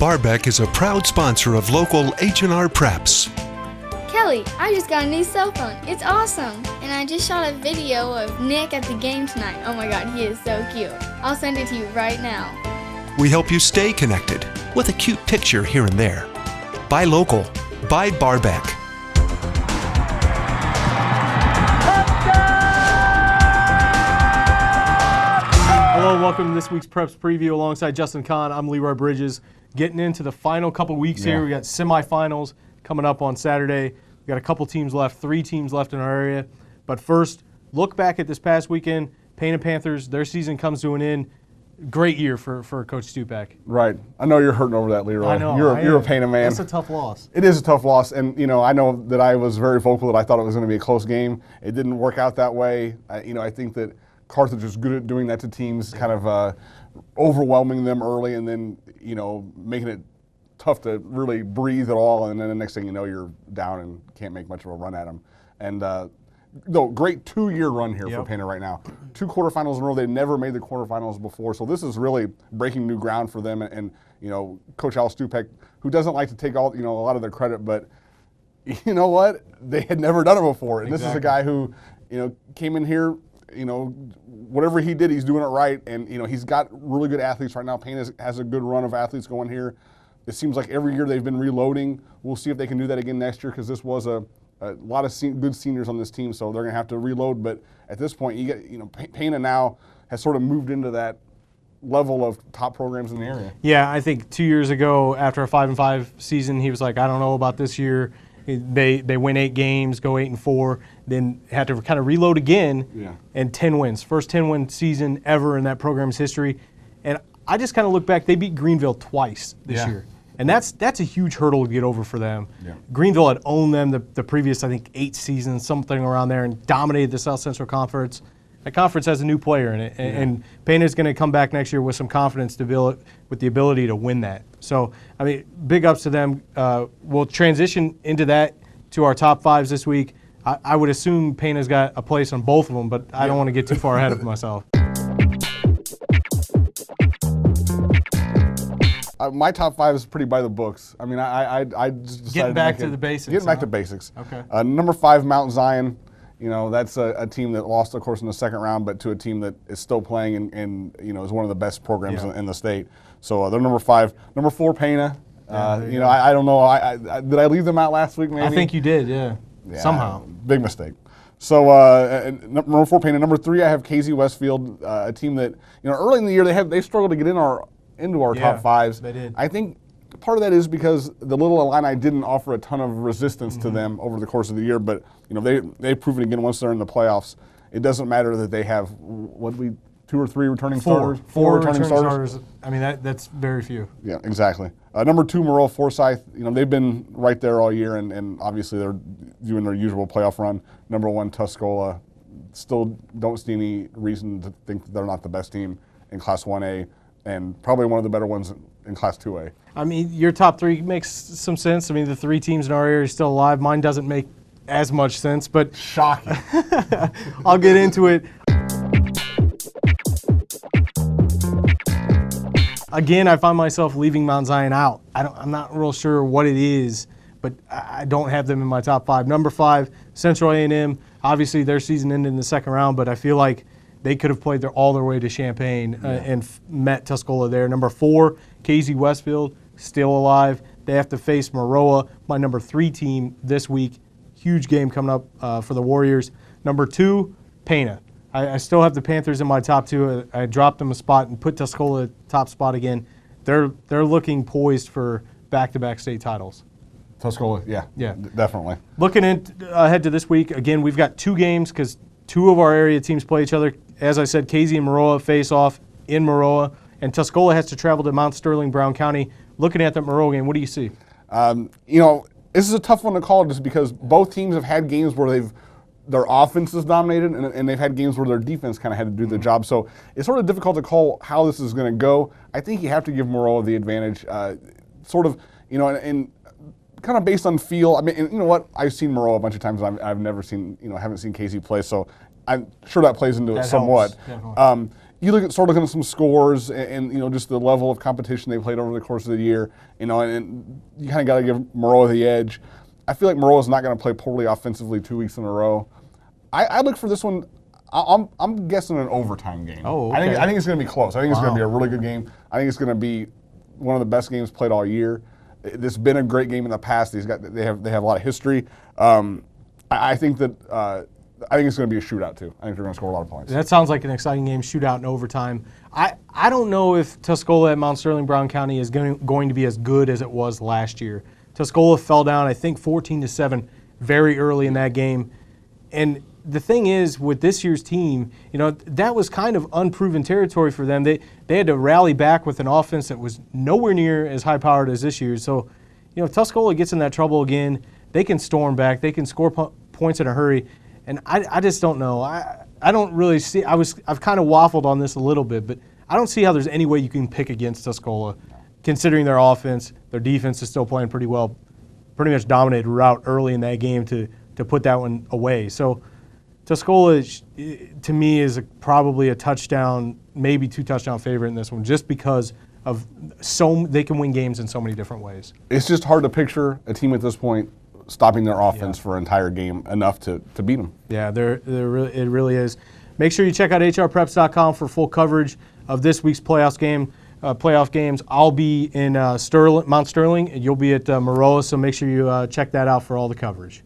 Barbeck is a proud sponsor of local H&R Preps. Kelly, I just got a new cell phone. It's awesome. And I just shot a video of Nick at the game tonight. Oh my God, he is so cute. I'll send it to you right now. We help you stay connected with a cute picture here and there. Buy local. Buy Barbeck. Hello, welcome to this week's Preps Preview alongside Justin Conn. I'm Leroy Bridges. Getting into the final couple weeks here. We got semifinals coming up on Saturday. We got a couple teams left, 3 teams left in our area. But first, look back at this past weekend. PANA Panthers, their season comes to an end. Great year for Coach Stupak. Right. I know you're hurting over that, Leroy. I know. You're a PANA man. That's a tough loss. It is a tough loss, and I know that I was very vocal that I thought it was going to be a close game. It didn't work out that way. I think that Carthage is good at doing that to teams, kind of overwhelming them early, and then making it tough to really breathe at all. And then the next thing you know, you're down and can't make much of a run at them. And great 2-year run here for PANA right now. 2 quarterfinals in a row. They never made the quarterfinals before, so this is really breaking new ground for them. And Coach Al Stupak, who doesn't like to take all a lot of the credit, but you know what? They had never done it before, and This is a guy who came in here. Whatever he did, he's doing it right, and he's got really good athletes right now. PANA has a good run of athletes going here. It seems like every year they've been reloading. We'll see if they can do that again next year, because this was a lot of good seniors on this team, so they're going to have to reload. But at this point, PANA now has sort of moved into that level of top programs in the area. Yeah, I think 2 years ago, after a 5-5 season, he was like, I don't know about this year. They win 8 games, go 8-4, then had to kind of reload again, and 10 wins. First 10-win season ever in that program's history. And I just kind of look back, they beat Greenville twice this year. And that's a huge hurdle to get over for them. Yeah. Greenville had owned them the previous, I think, 8 seasons, something around there, and dominated the South Central Conference. That conference has a new player in it, and PANA's going to come back next year with some confidence with the ability to win that. So, I mean, big ups to them. We'll transition into that to our top 5s this week. I would assume PANA's got a place on both of them, but I don't want to get too far ahead of myself. My top 5 is pretty by the books. I mean, I just decided getting back to the basics. Getting back to basics. Okay. Number 5, Mount Zion. That's a team that lost, of course, in the second round, but to a team that is still playing and is one of the best programs in the state. So they're number 5. Number 4, PANA. I don't know. Did I leave them out last week? Maybe. I think you did. Yeah. Somehow. Big mistake. So number 4, PANA. Number 3, I have CASEY-WESTFIELD, a team that early in the year they struggled to get into our top 5s. They did. I think part of that is because the Little Illini didn't offer a ton of resistance to them over the course of the year, but they've proven again once they're in the playoffs, it doesn't matter that they have 2 or 3 returning starters. 4 returning starters. I mean that's very few. Yeah, exactly. Number 2, MAROA-FORSYTH. They've been right there all year, and obviously they're doing their usual playoff run. Number 1, TUSCOLA. Still don't see any reason to think that they're not the best team in Class 1A, and probably one of the better ones in Class 2A. I mean, your top 3 makes some sense. I mean, the 3 teams in our area are still alive. Mine doesn't make as much sense, but shocking. I'll get into it. Again, I find myself leaving Mount Zion out. I'm not real sure what it is, but I don't have them in my top 5. Number 5, Central A&M. Obviously, their season ended in the second round, but I feel like they could have played all their way to Champaign and met Tuscola there. Number 4, CASEY-WESTFIELD, still alive. They have to face MAROA, my number 3 team this week. Huge game coming up for the Warriors. Number 2, PANA. I still have the Panthers in my top 2. I dropped them a spot and put Tuscola top spot again. They're looking poised for back-to-back state titles. Tuscola, yeah, definitely. Looking ahead to this week, again, we've got 2 games because 2 of our area teams play each other. As I said, Casey and MAROA face off in MAROA, and Tuscola has to travel to Mount Sterling, Brown County. Looking at that MAROA game, what do you see? This is a tough one to call just because both teams have had games where their offense is dominated, and they've had games where their defense kind of had to do the job. So it's sort of difficult to call how this is going to go. I think you have to give MAROA the advantage, and kind of based on feel. I mean, and you know what? I've seen MAROA a bunch of times. I've never seen, haven't seen Casey play, so I'm sure that plays into it somewhat. you start looking at some scores and you know, just the level of competition they played over the course of the year, you know, and you kind of got to give MAROA the edge. I feel like MAROA's not going to play poorly offensively 2 weeks in a row. I look for this one. I'm guessing an overtime game. Oh, okay. I think it's going to be close. I think it's going to be a really good game. I think it's going to be one of the best games played all year. This has been a great game in the past. They have a lot of history. I think it's going to be a shootout too. I think they're going to score a lot of points. That sounds like an exciting game, shootout in overtime. I don't know if Tuscola at Mount Sterling Brown County is going to be as good as it was last year. Tuscola fell down, I think, 14-7 very early in that game. And the thing is, with this year's team, you know, that was kind of unproven territory for them. They had to rally back with an offense that was nowhere near as high-powered as this year. So, you know, if Tuscola gets in that trouble again, they can storm back. They can score points in a hurry. And I just don't know. I don't really see. I've kind of waffled on this a little bit, but I don't see how there's any way you can pick against Tuscola, considering their offense. Their defense is still playing pretty well, pretty much dominated route early in that game to put that one away. So Tuscola, to me, is probably a touchdown, maybe 2 touchdown favorite in this one, just because of they can win games in so many different ways. It's just hard to picture a team at this point stopping their offense for an entire game enough to beat them. Yeah, it really is. Make sure you check out hrpreps.com for full coverage of this week's playoff games. I'll be in Mount Sterling, and you'll be at MAROA, so make sure you check that out for all the coverage.